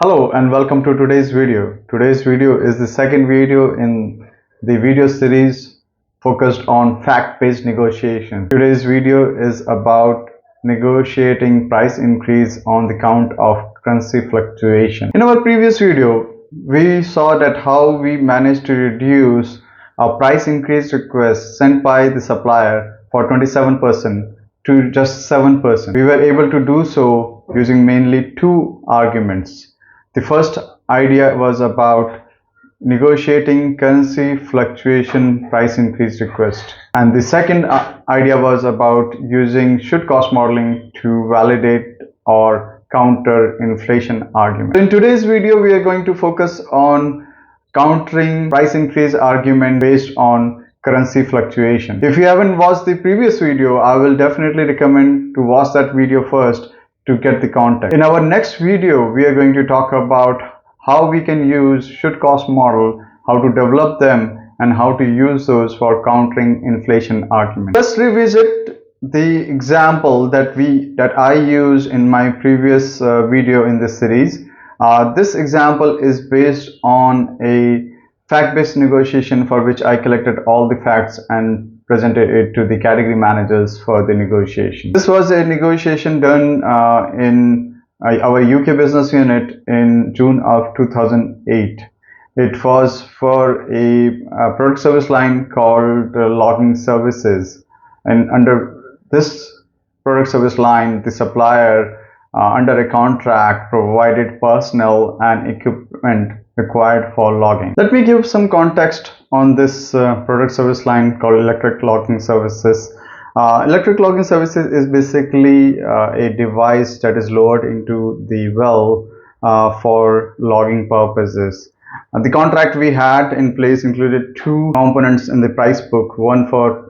Hello and welcome to today's video. Today's video is the second video in the video series focused on fact-based negotiation. Today's video is about negotiating price increase on the count of currency fluctuation. In our previous video, we saw that how we managed to reduce a price increase request sent by the supplier for 27% to just 7%. We were able to do so using mainly two arguments. The first idea was about negotiating currency fluctuation price increase request, and the second idea was about using should cost modeling to validate or counter inflation argument. In today's video, we are going to focus on countering price increase argument based on currency fluctuation. If you haven't watched the previous video, I will definitely recommend to watch that video first to get the context. In our next video, we are going to talk about how we can use should cost model, how to develop them, and how to use those for countering inflation argument. Let's revisit the example that I used in my previous video in this series. This example is based on a fact-based negotiation for which I collected all the facts and presented it to the category managers for the negotiation. This was a negotiation done in our UK business unit in June of 2008. It was for a product service line called logging services, and under this product service line, the supplier under a contract provided personnel and equipment required for logging. Let me give some context on this product service line called electric logging services. Electric logging services is basically a device that is lowered into the well for logging purposes. The contract we had in place included two components in the price book, one for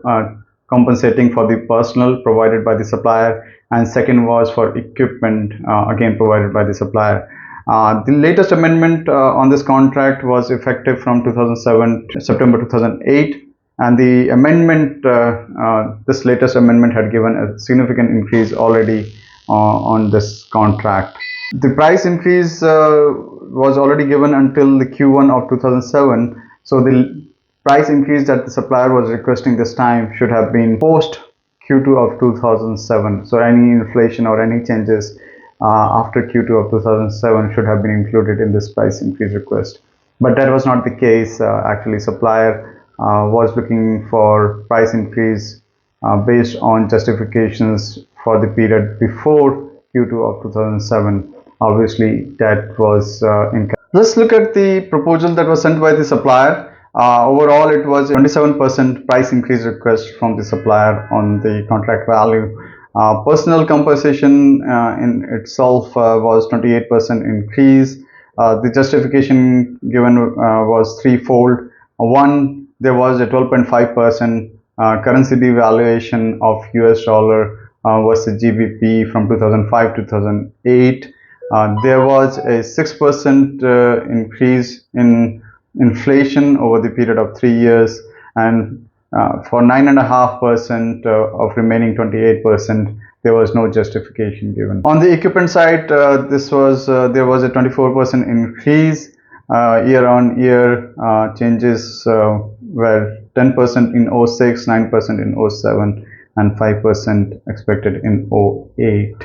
compensating for the personnel provided by the supplier, and second was for equipment again provided by the supplier. The latest amendment on this contract was effective from 2007 to September 2008, and the amendment, this latest amendment had given a significant increase already on this contract. The price increase was already given until the Q1 of 2007, so the price increase that the supplier was requesting this time should have been post Q2 of 2007. So any inflation or any changes after Q2 of 2007 should have been included in this price increase request. But that was not the case. Actually, supplier was looking for price increase based on justifications for the period before Q2 of 2007. Obviously, that was incorrect. Let's look at the proposal that was sent by the supplier. Overall, it was a 27% price increase request from the supplier on the contract value. Personal compensation in itself was 28% increase. The justification given was threefold. One, there was a 12.5% currency devaluation of US dollar versus GBP from 2005 to 2008. There was a 6% increase in inflation over the period of 3 years, and for 9.5% of remaining 28%, there was no justification given. On the equipment side, there was a 24% increase. Year on year changes were 10% in 06, 9% in 07, and 5% expected in 08.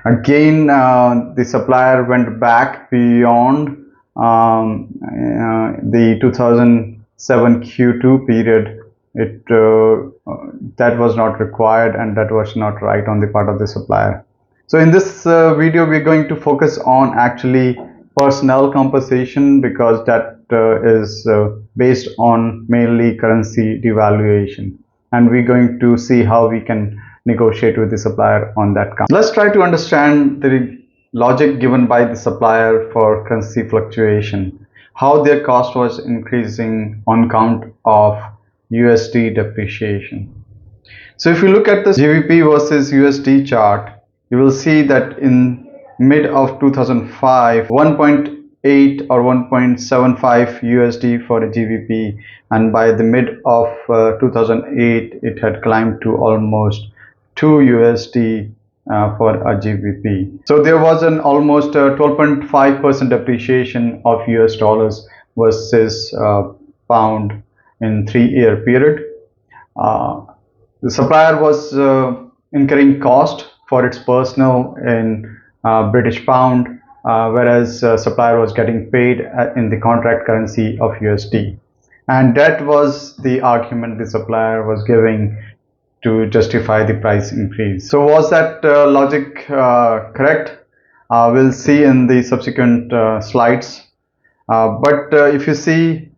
Again, the supplier went back beyond the 2007 Q2 period. That was not required, and that was not right on the part of the supplier. So in this video, we're going to focus on actually personnel compensation, because that is based on mainly currency devaluation, and we're going to see how we can negotiate with the supplier on that count. Let's try to understand the logic given by the supplier for currency fluctuation, how their cost was increasing on count of USD depreciation. So if you look at the GBP versus USD chart, you will see that in mid of 2005, 1.8 or 1.75 USD for a GBP, and by the mid of 2008, it had climbed to almost 2 USD for a GBP. So there was an almost 12.5% depreciation of US dollars versus pound in 3-year period. The supplier was incurring cost for its personnel in British pound, whereas supplier was getting paid in the contract currency of USD. And that was the argument the supplier was giving to justify the price increase. So was that logic correct? We'll see in the subsequent slides. But if you see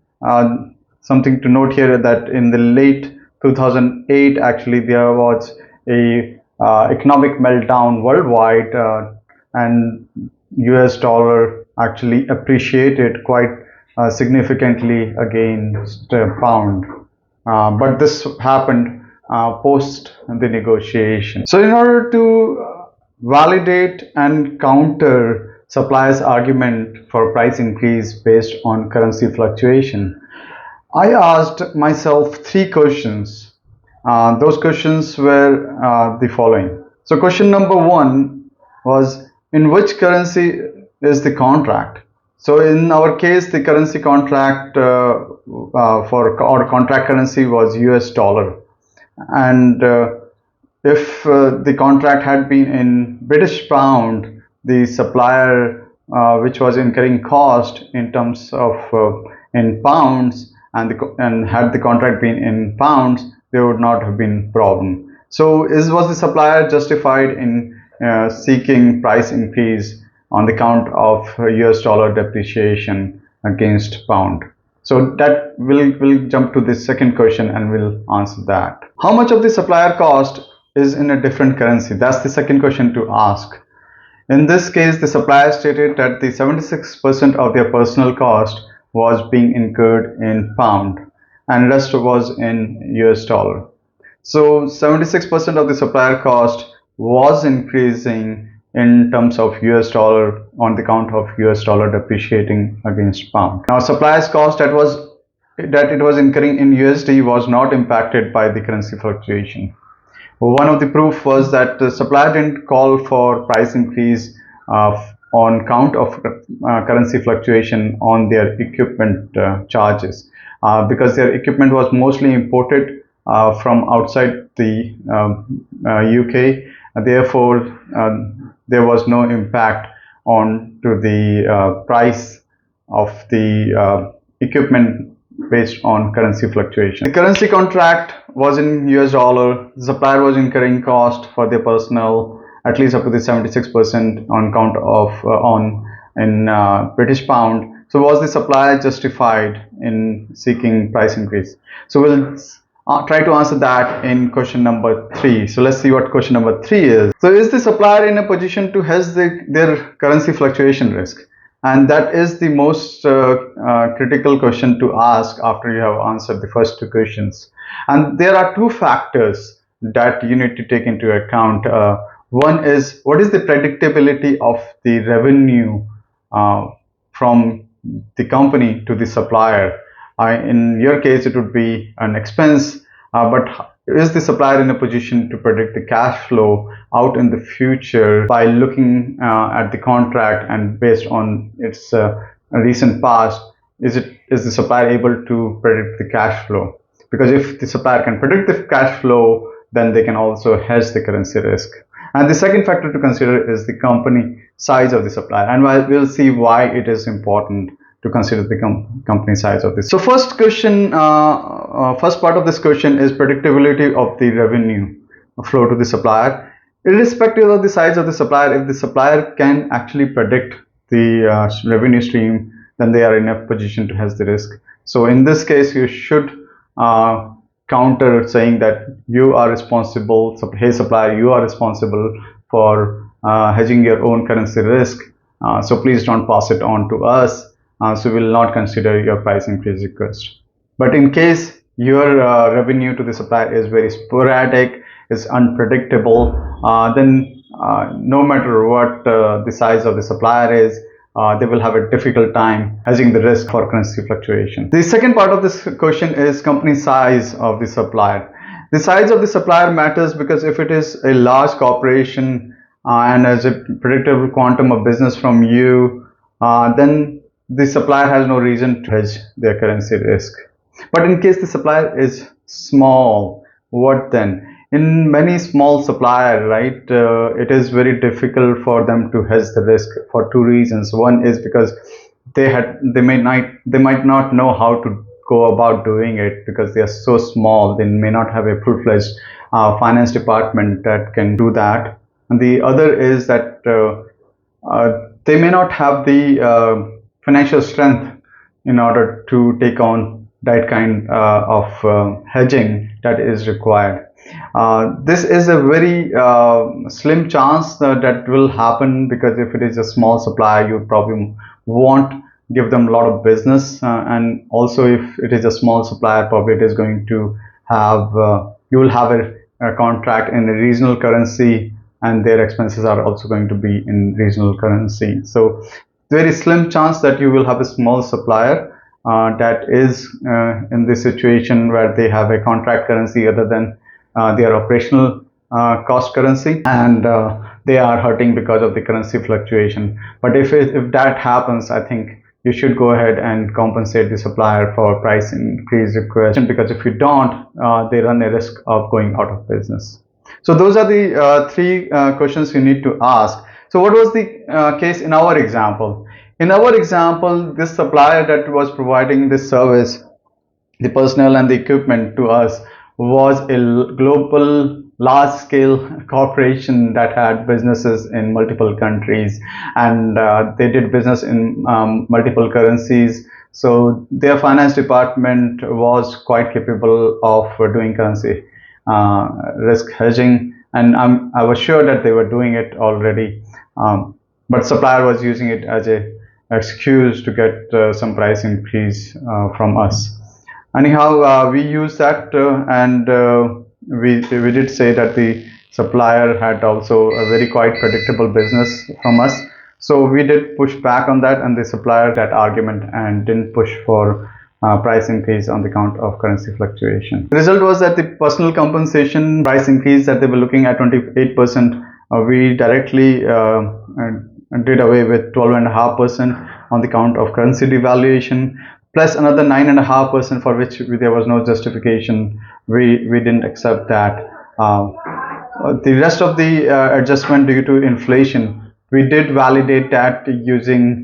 something to note here, that in the late 2008 actually there was a economic meltdown worldwide, and US dollar actually appreciated quite significantly against pound. But this happened post the negotiation. So in order to validate and counter supplier's argument for price increase based on currency fluctuation, I asked myself 3 questions. Those questions were the following. So question number 1 was, in which currency is the contract? So in our case, the currency contract for our contract currency was US dollar. And if the contract had been in British pound, the supplier which was incurring cost in terms of in pounds, and had the contract been in pounds, there would not have been problem. So was the supplier justified in seeking price increase on the count of US dollar depreciation against pound? So that we'll jump to the second question and we'll answer that. How much of the supplier cost is in a different currency? That's the second question to ask. In this case, the supplier stated that the 76% of their personal cost was being incurred in pound and rest was in US dollar. So 76% of the supplier cost was increasing in terms of US dollar on the count of US dollar depreciating against pound. Now supplier's cost that it was incurring in USD was not impacted by the currency fluctuation. One of the proof was that the supplier didn't call for price increase on count of currency fluctuation on their equipment charges, because their equipment was mostly imported from outside the UK. Therefore, there was no impact on to the price of the equipment based on currency fluctuation. The currency contract was in US dollar. The supplier was incurring cost for their personnel at least up to the 76% on count of in British pound. So was the supplier justified in seeking price increase? So we'll try to answer that in question number 3. So let's see what question number 3 is. So is the supplier in a position to hedge their currency fluctuation risk? And that is the most critical question to ask after you have answered the first 2 questions. And there are 2 factors that you need to take into account. One is, what is the predictability of the revenue from the company to the supplier? In your case, it would be an expense, but is the supplier in a position to predict the cash flow out in the future by looking at the contract, and based on its recent past, is the supplier able to predict the cash flow? Because if the supplier can predict the cash flow, then they can also hedge the currency risk. And the second factor to consider is the company size of the supplier, and we'll see why it is important to consider the company size of this. So first question, first part of this question is predictability of the revenue flow to the supplier. Irrespective of the size of the supplier, if the supplier can actually predict the revenue stream, then they are in a position to hedge the risk. So in this case, you should counter saying that you are responsible, so hey supplier, you are responsible for hedging your own currency risk, so please don't pass it on to us. So we will not consider your price increase request. But in case your revenue to the supplier is very sporadic, is unpredictable, then no matter what the size of the supplier is, they will have a difficult time hedging the risk for currency fluctuation. The second part of this question is company size of the supplier. The size of the supplier matters because if it is a large corporation, and as a predictable quantum of business from you, then the supplier has no reason to hedge their currency risk. But in case the supplier is small, what then? In many small supplier, right, it is very difficult for them to hedge the risk for two reasons. One is because they might not know how to go about doing it because they are so small. They may not have a full-fledged finance department that can do that. And the other is that they may not have the financial strength in order to take on that kind of hedging that is required. This is a very slim chance that will happen, because if it is a small supplier, you probably won't give them a lot of business, and also if it is a small supplier, probably it is going to have you will have a contract in a regional currency, and their expenses are also going to be in regional currency. So very slim chance that you will have a small supplier that is in this situation where they have a contract currency other than their operational cost currency, and they are hurting because of the currency fluctuation. But if that happens, I think you should go ahead and compensate the supplier for price increase request, because if you don't, they run a risk of going out of business. So those are the three questions you need to ask. So what was the case in our example? In our example, this supplier that was providing this service, the personnel and the equipment to us, was a global large scale corporation that had businesses in multiple countries, and they did business in multiple currencies. So their finance department was quite capable of doing currency risk hedging, and I was sure that they were doing it already, but supplier was using it as a excuse to get some price increase from us. Anyhow, we used that, and we did say that the supplier had also a very quite predictable business from us. So we did push back on that, and the supplier that argument and didn't push for price increase on the count of currency fluctuation. The result was that the personal compensation price increase that they were looking at 28%, we directly did away with 12.5% on the count of currency devaluation, plus another 9.5% for which there was no justification. We didn't accept that. The rest of the adjustment due to inflation, we did validate that using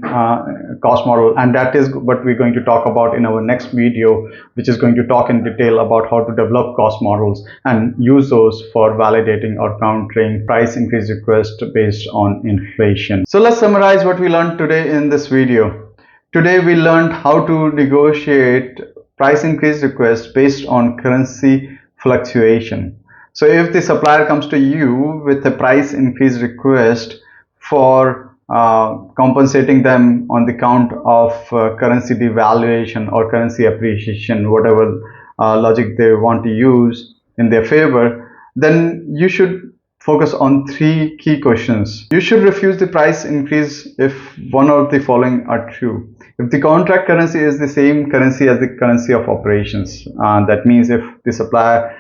cost model, and that is what we're going to talk about in our next video, which is going to talk in detail about how to develop cost models and use those for validating or countering price increase request based on inflation. So let's summarize what we learned today in this video. Today we learned how to negotiate price increase requests based on currency fluctuation. So if the supplier comes to you with a price increase request for compensating them on the count of currency devaluation or currency appreciation, whatever logic they want to use in their favor, then you should focus on three key questions. You should refuse the price increase if one of the following are true. If the contract currency is the same currency as the currency of operations, that means if the supplier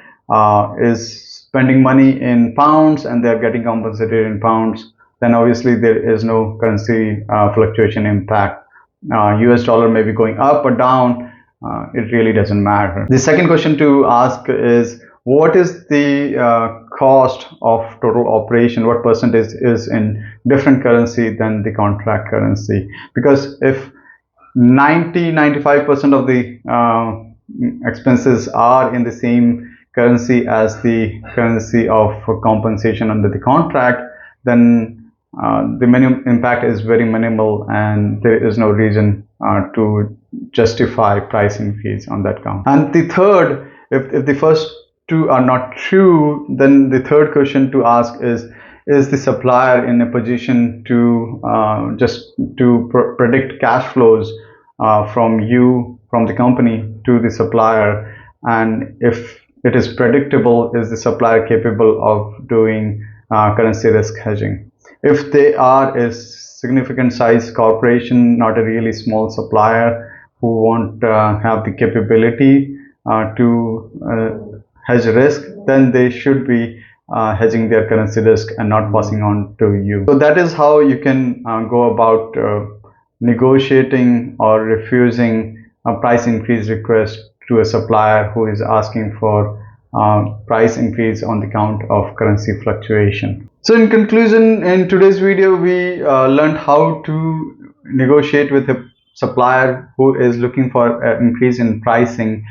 is spending money in pounds and they're getting compensated in pounds, then obviously there is no currency fluctuation impact. US dollar may be going up or down, it really doesn't matter. The second question to ask is, what is the cost of total operation? What percentage is in different currency than the contract currency? Because if 95% of the expenses are in the same currency as the currency of compensation under the contract, then the minimum impact is very minimal, and there is no reason to justify price increase on that count. And the third, if the first two are not true, then the third question to ask is the supplier in a position to predict cash flows from the company to the supplier? And if it is predictable, is the supplier capable of doing currency risk hedging? If they are a significant size corporation, not a really small supplier who won't have the capability to hedge risk, then they should be hedging their currency risk and not passing on to you. So that is how you can go about negotiating or refusing a price increase request to a supplier who is asking for price increase on the count of currency fluctuation. So in conclusion, in today's video, we learned how to negotiate with a supplier who is looking for an increase in pricing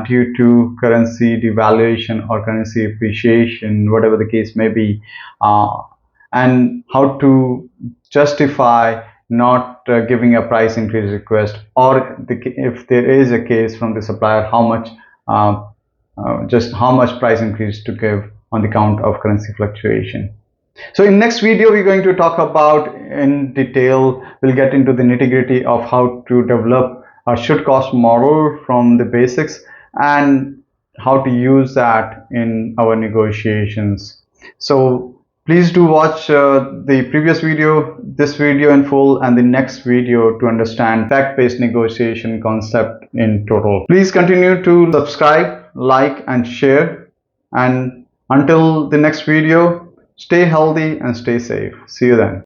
due to currency devaluation or currency appreciation, whatever the case may be, and how to justify not giving a price increase request, or if there is a case from the supplier, how much just how much price increase to give on the count of currency fluctuation. So in next video, we're going to talk about in detail, we'll get into the nitty-gritty of how to develop a should cost model from the basics and how to use that in our negotiations. So please do watch the previous video, this video in full, and the next video to understand fact-based negotiation concept in total. Please continue to subscribe, like, and share. And until the next video, stay healthy and stay safe. See you then.